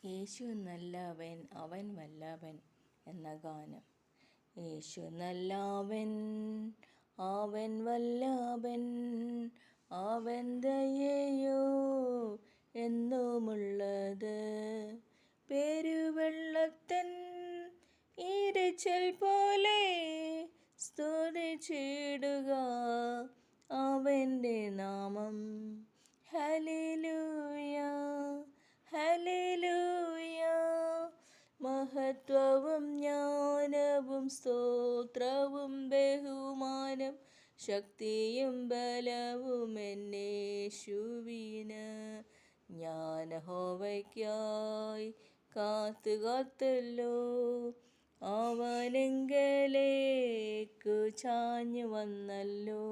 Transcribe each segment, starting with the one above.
യേശു നല്ലവൻ അവൻ വല്ലഭൻ എന്ന ഗാനം. യേശു നല്ലവൻ അവൻ വല്ലഭൻ, അവൻ ദയയോ എന്നുമുള്ളത്. പെരുവെള്ളത്തിൻ ഇരച്ചിൽ പോലെ സ്തുതിച്ചിടുക അവൻ്റെ നാമം. Hallelujah hallelujah. മഹത്വവും ജ്ഞാനവും സ്തോത്രവും ബഹുമാനം ശക്തിയും ബലവും എന്നേശുവിന്. ഞാൻ യഹോവയ്ക്കായി കാത്തുകാത്തല്ലോ, അവനെങ്കലേക്കു ചാഞ്ഞു വന്നല്ലോ.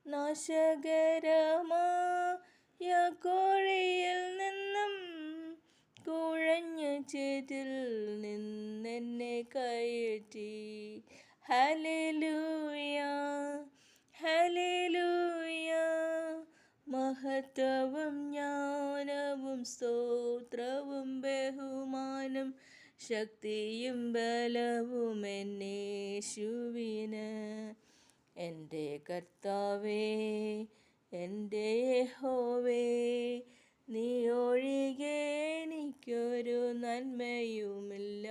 നാശകരമായ കോഴിയിൽ നിന്നും കുഴഞ്ഞ ചേറ്റിൽ നിന്നെന്നെ കയറ്റി. Hallelujah hallelujah. മഹത്വവും ജ്ഞാനവും സ്തോത്രവും ബഹുമാനം ശക്തിയും ബലവും എന്നേശുവിന്. എൻ്റെ കർത്താവേ, എൻ്റെ യഹോവേ, നീ ഒഴികെ എനിക്കൊരു നന്മയുമില്ല.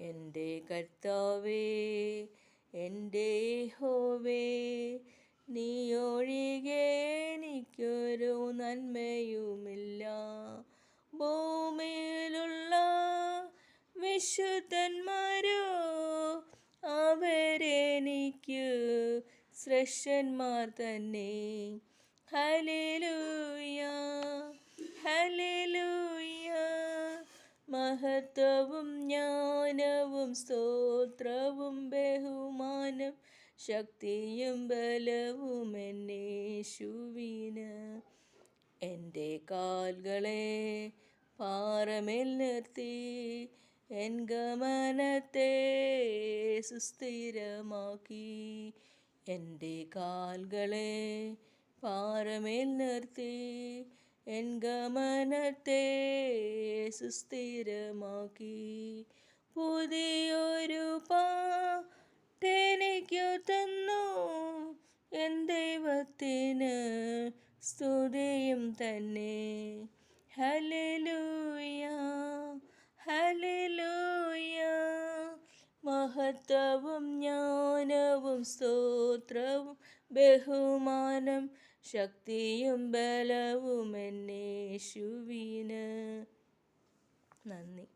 എൻ്റെ കർത്താവേ, എൻ്റെ യഹോവേ, നീ ഒഴികെ എനിക്കൊരു നന്മയുമില്ല. ഭൂമിയിലുള്ള വിശുദ്ധന്മാരോ അവരെനിക്കു ശ്രേഷ്ഠന്മാർ തന്നെ. Hallelujah hallelujah. മഹത്വവും ജ്ഞാനവും സ്തോത്രവും ബഹുമാനം ശക്തിയും ബലവും എന്നേശുവിന്. എൻ്റെ കാൽകളെ പാറമേൽ നിർത്തി എൻ ഗമനത്തെ സുസ്ഥിരമാക്കി. എൻ്റെ കാൽകളെ പാറമേൽ നിർത്തി എൻ ഗമനത്തെ സുസ്ഥിരമാക്കി. പുതിയൊരു പാട്ടെനിക്കു തന്നു, എൻ ദൈവത്തിന് സ്തുതിയും തന്നെ. Hallelujah hallelujah. മഹത്വവും ജ്ഞാനവും സ്തോത്രവും ബഹുമാനം ശക്തിയും ബലവും എന്നേശുവിന്. നന്ദി.